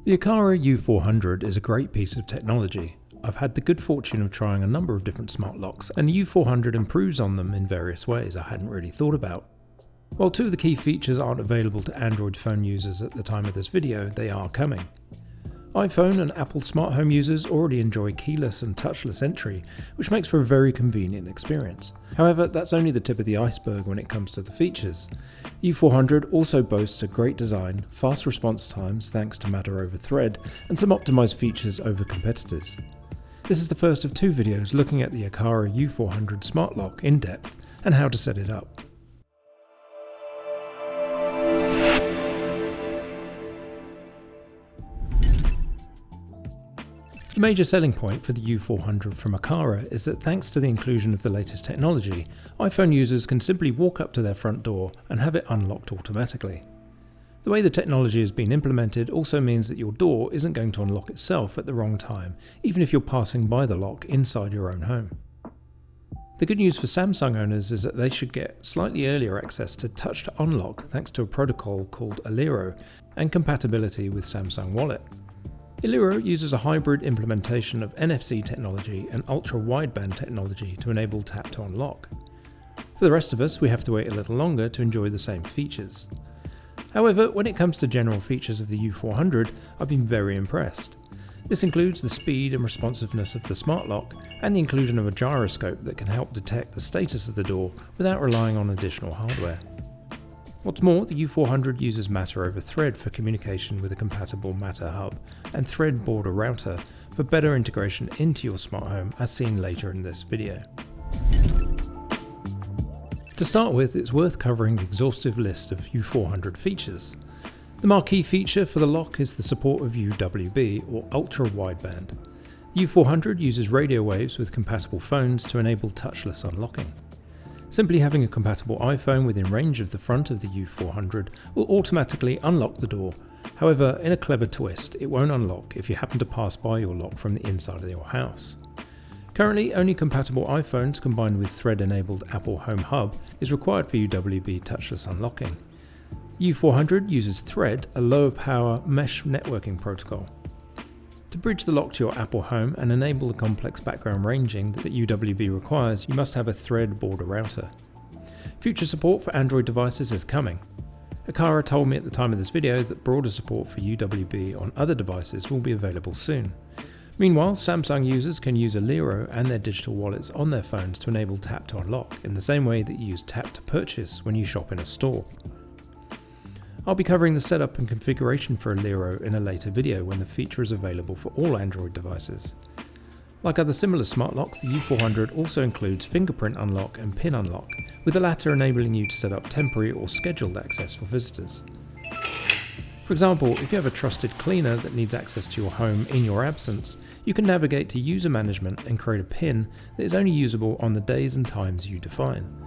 The Aqara U400 is a great piece of technology. I've had the good fortune of trying a number of different smart locks, and the U400 improves on them in various ways I hadn't really thought about. While two of the key features aren't available to Android phone users at the time of this video, they are coming. iPhone and Apple smart home users already enjoy keyless and touchless entry, which makes for a very convenient experience. However, that's only the tip of the iceberg when it comes to the features. U400 also boasts a great design, fast response times thanks to Matter over Thread, and some optimized features over competitors. This is the first of two videos looking at the Aqara U400 smart lock in depth and how to set it up. The major selling point for the U400 from Aqara is that thanks to the inclusion of the latest technology, iPhone users can simply walk up to their front door and have it unlocked automatically. The way the technology has been implemented also means that your door isn't going to unlock itself at the wrong time, even if you're passing by the lock inside your own home. The good news for Samsung owners is that they should get slightly earlier access to Touch-to-Unlock thanks to a protocol called Aqara and compatibility with Samsung Wallet. Aqara uses a hybrid implementation of NFC technology and ultra-wideband technology to enable tap-to-unlock. For the rest of us, we have to wait a little longer to enjoy the same features. However, when it comes to general features of the U400, I've been very impressed. This includes the speed and responsiveness of the smart lock and the inclusion of a gyroscope that can help detect the status of the door without relying on additional hardware. What's more, the U400 uses Matter over Thread for communication with a compatible Matter hub and Thread border router for better integration into your smart home as seen later in this video. To start with, it's worth covering the exhaustive list of U400 features. The marquee feature for the lock is the support of UWB or ultra wideband. U400 uses radio waves with compatible phones to enable touchless unlocking. Simply having a compatible iPhone within range of the front of the U400 will automatically unlock the door. However, in a clever twist, it won't unlock if you happen to pass by your lock from the inside of your house. Currently, only compatible iPhones combined with Thread-enabled Apple Home Hub is required for UWB touchless unlocking. U400 uses Thread, a low-power mesh networking protocol. To bridge the lock to your Apple Home and enable the complex background ranging that UWB requires, you must have a Thread border router. Future support for Android devices is coming. Aqara told me at the time of this video that broader support for UWB on other devices will be available soon. Meanwhile, Samsung users can use Aqara and their digital wallets on their phones to enable Tap to Unlock in the same way that you use Tap to Purchase when you shop in a store. I'll be covering the setup and configuration for Aqara in a later video when the feature is available for all Android devices. Like other similar smart locks, the U400 also includes fingerprint unlock and pin unlock, with the latter enabling you to set up temporary or scheduled access for visitors. For example, if you have a trusted cleaner that needs access to your home in your absence, you can navigate to user management and create a pin that is only usable on the days and times you define.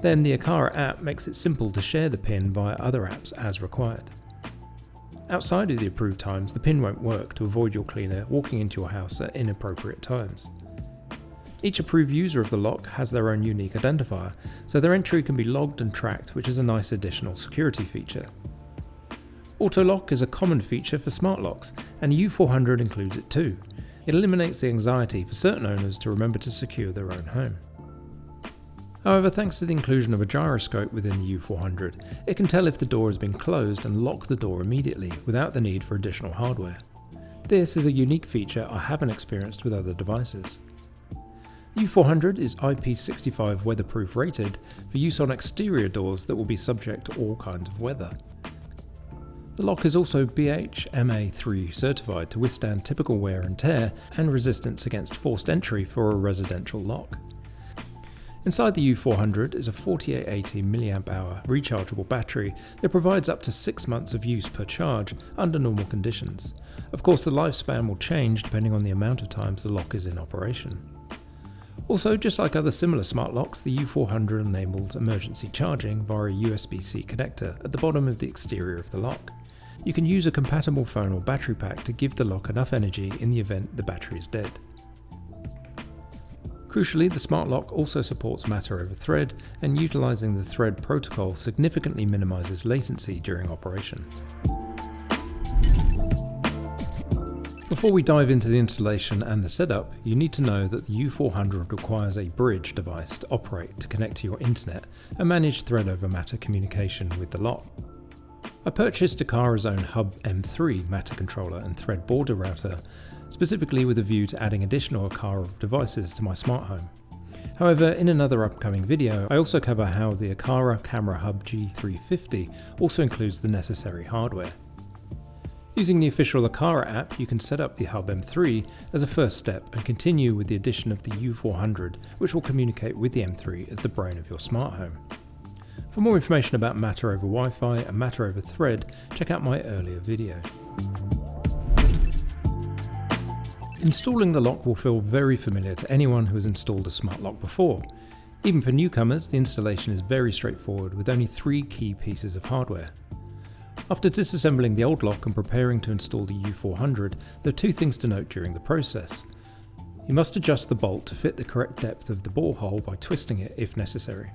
Then the Aqara app makes it simple to share the PIN via other apps as required. Outside of the approved times, the PIN won't work to avoid your cleaner walking into your house at inappropriate times. Each approved user of the lock has their own unique identifier, so their entry can be logged and tracked, which is a nice additional security feature. Auto lock is a common feature for smart locks, and the U400 includes it too. It eliminates the anxiety for certain owners to remember to secure their own home. However, thanks to the inclusion of a gyroscope within the U400, it can tell if the door has been closed and lock the door immediately without the need for additional hardware. This is a unique feature I haven't experienced with other devices. The U400 is IP65 weatherproof rated for use on exterior doors that will be subject to all kinds of weather. The lock is also BHMA3 certified to withstand typical wear and tear and resistance against forced entry for a residential lock. Inside the U400 is a 4880 mAh rechargeable battery that provides up to 6 months of use per charge under normal conditions. Of course, the lifespan will change depending on the amount of times the lock is in operation. Also, just like other similar smart locks, the U400 enables emergency charging via a USB-C connector at the bottom of the exterior of the lock. You can use a compatible phone or battery pack to give the lock enough energy in the event the battery is dead. Crucially, the smart lock also supports Matter over Thread, and utilizing the Thread protocol significantly minimizes latency during operation. Before we dive into the installation and the setup, you need to know that the U400 requires a bridge device to operate to connect to your internet and manage Thread over Matter communication with the lock. I purchased Aqara's own Hub M3 Matter controller and Thread border router, specifically with a view to adding additional Aqara devices to my smart home. However, in another upcoming video, I also cover how the Aqara Camera Hub G350 also includes the necessary hardware. Using the official Aqara app, you can set up the Hub M3 as a first step and continue with the addition of the U400, which will communicate with the M3 as the brain of your smart home. For more information about Matter over Wi-Fi and Matter over Thread, check out my earlier video. Installing the lock will feel very familiar to anyone who has installed a smart lock before. Even for newcomers, the installation is very straightforward with only 3 key pieces of hardware. After disassembling the old lock and preparing to install the U400, there are 2 things to note during the process. You must adjust the bolt to fit the correct depth of the bore hole by twisting it if necessary.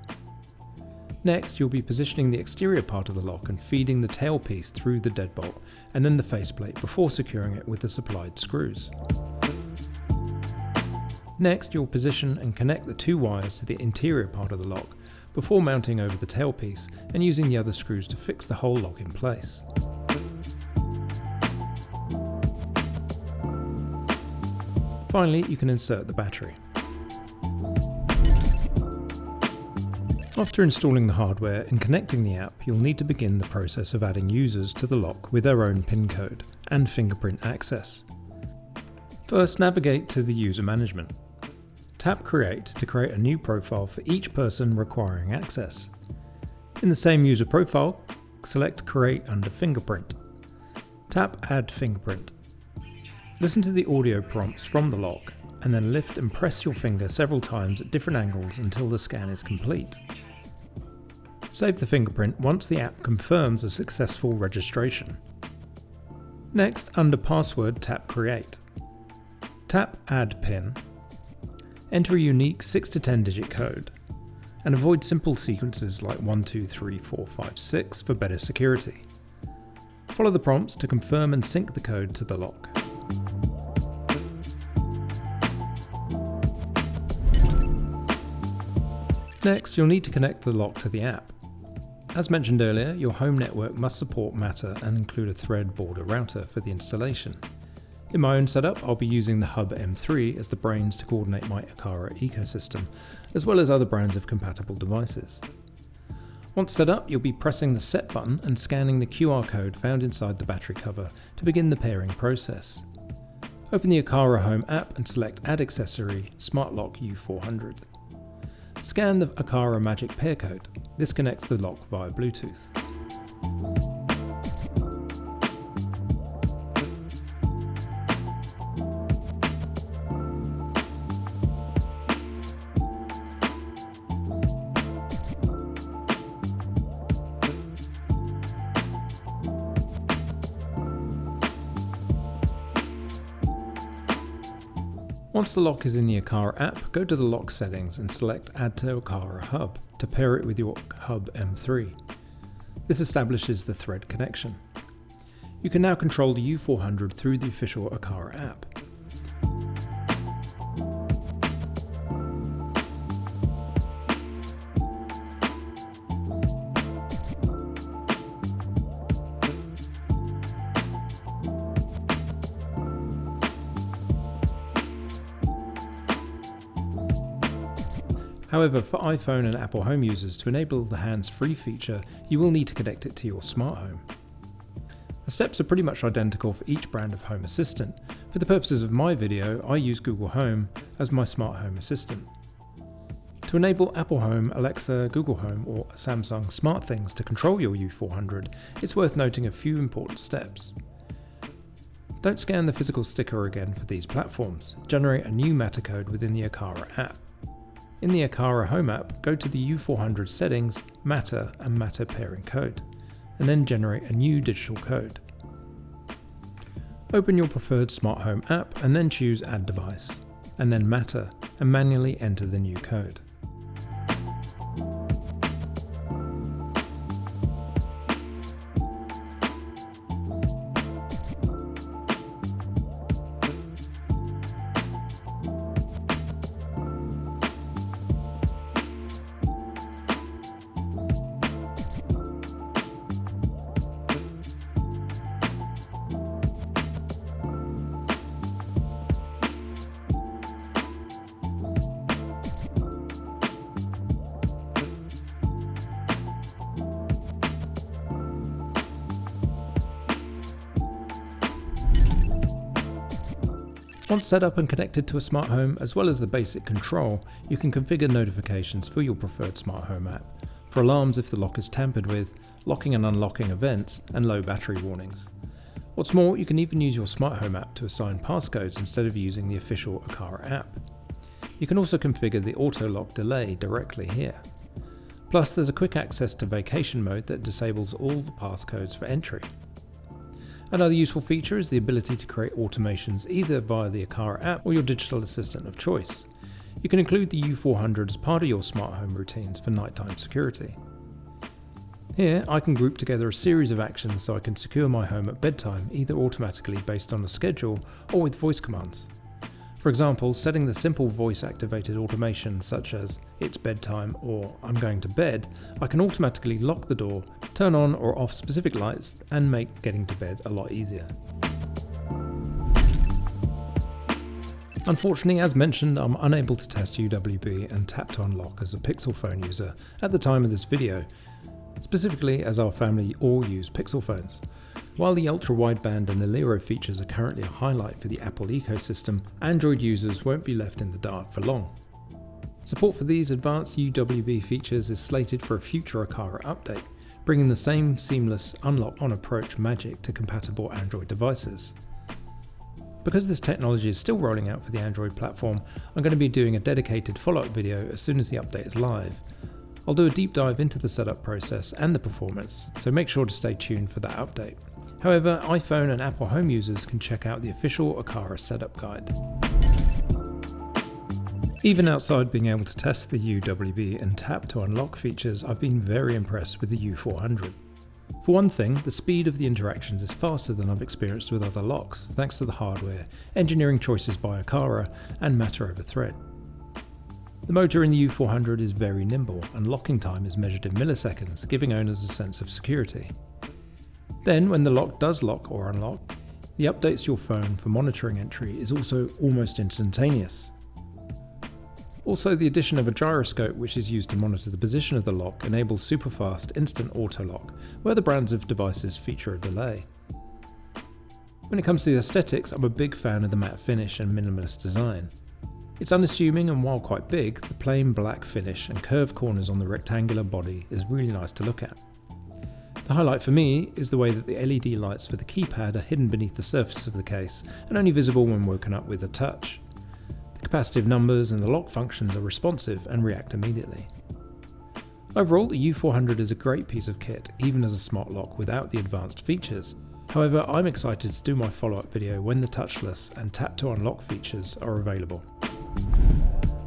Next, you'll be positioning the exterior part of the lock and feeding the tailpiece through the deadbolt and then the faceplate before securing it with the supplied screws. Next, you'll position and connect the 2 wires to the interior part of the lock before mounting over the tailpiece and using the other screws to fix the whole lock in place. Finally, you can insert the battery. After installing the hardware and connecting the app, you'll need to begin the process of adding users to the lock with their own PIN code and fingerprint access. First, navigate to the user management. Tap Create to create a new profile for each person requiring access. In the same user profile, select Create under Fingerprint. Tap Add Fingerprint. Listen to the audio prompts from the lock and then lift and press your finger several times at different angles until the scan is complete. Save the fingerprint once the app confirms a successful registration. Next, under Password, tap Create. Tap Add PIN. Enter a unique 6 to 10 digit code, and avoid simple sequences like 1, 2, 3, 4, 5, 6 for better security. Follow the prompts to confirm and sync the code to the lock. Next, you'll need to connect the lock to the app. As mentioned earlier, your home network must support Matter and include a Thread border router for the installation. In my own setup, I'll be using the Hub M3 as the brains to coordinate my Aqara ecosystem, as well as other brands of compatible devices. Once set up, you'll be pressing the Set button and scanning the QR code found inside the battery cover to begin the pairing process. Open the Aqara Home app and select Add Accessory Smart Lock U400. Scan the Aqara Magic Pair Code. This connects the lock via Bluetooth. Once the lock is in the Aqara app, go to the lock settings and select Add to Aqara Hub to pair it with your Hub M3. This establishes the Thread connection. You can now control the U400 through the official Aqara app. However, for iPhone and Apple Home users, to enable the hands-free feature, you will need to connect it to your smart home. The steps are pretty much identical for each brand of home assistant. For the purposes of my video, I use Google Home as my smart home assistant. To enable Apple Home, Alexa, Google Home, or Samsung SmartThings to control your U400, it's worth noting a few important steps. Don't scan the physical sticker again for these platforms. Generate a new Matter code within the Aqara app. In the Aqara Home app, go to the U400 settings, Matter and Matter pairing code, and then generate a new digital code. Open your preferred smart home app and then choose Add Device, and then Matter, and manually enter the new code. Once set up and connected to a smart home, as well as the basic control, you can configure notifications for your preferred smart home app, for alarms if the lock is tampered with, locking and unlocking events, and low battery warnings. What's more, you can even use your smart home app to assign passcodes instead of using the official Aqara app. You can also configure the auto lock delay directly here. Plus, there's a quick access to vacation mode that disables all the passcodes for entry. Another useful feature is the ability to create automations either via the Aqara app or your digital assistant of choice. You can include the U400 as part of your smart home routines for nighttime security. Here, I can group together a series of actions so I can secure my home at bedtime, either automatically based on a schedule or with voice commands. For example, setting the simple voice-activated automation such as "It's bedtime" or "I'm going to bed," I can automatically lock the door, turn on or off specific lights, and make getting to bed a lot easier. Unfortunately, as mentioned, I'm unable to test UWB and Tap-to-Unlock as a Pixel phone user at the time of this video, specifically as our family all use Pixel phones. While the ultra-wideband and Aliro features are currently a highlight for the Apple ecosystem, Android users won't be left in the dark for long. Support for these advanced UWB features is slated for a future Aqara update, bringing the same seamless unlock-on approach magic to compatible Android devices. Because this technology is still rolling out for the Android platform, I'm going to be doing a dedicated follow-up video as soon as the update is live. I'll do a deep dive into the setup process and the performance, so make sure to stay tuned for that update. However, iPhone and Apple Home users can check out the official Aqara setup guide. Even outside being able to test the UWB and Tap-to-Unlock features, I've been very impressed with the U400. For one thing, the speed of the interactions is faster than I've experienced with other locks, thanks to the hardware, engineering choices by Aqara, and Matter over Thread. The motor in the U400 is very nimble, and locking time is measured in milliseconds, giving owners a sense of security. Then, when the lock does lock or unlock, the updates to your phone for monitoring entry is also almost instantaneous. Also, the addition of a gyroscope, which is used to monitor the position of the lock, enables super-fast instant auto-lock, where the brands of devices feature a delay. When it comes to the aesthetics, I'm a big fan of the matte finish and minimalist design. It's unassuming, and while quite big, the plain black finish and curved corners on the rectangular body is really nice to look at. The highlight for me is the way that the LED lights for the keypad are hidden beneath the surface of the case and only visible when woken up with a touch. The capacitive numbers and the lock functions are responsive and react immediately. Overall, the U400 is a great piece of kit, even as a smart lock without the advanced features. However, I'm excited to do my follow-up video when the touchless and tap-to-unlock features are available.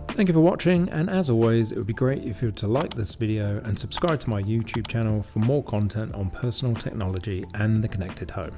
Thank you for watching, and as always, it would be great if you were to like this video and subscribe to my YouTube channel for more content on personal technology and the connected home.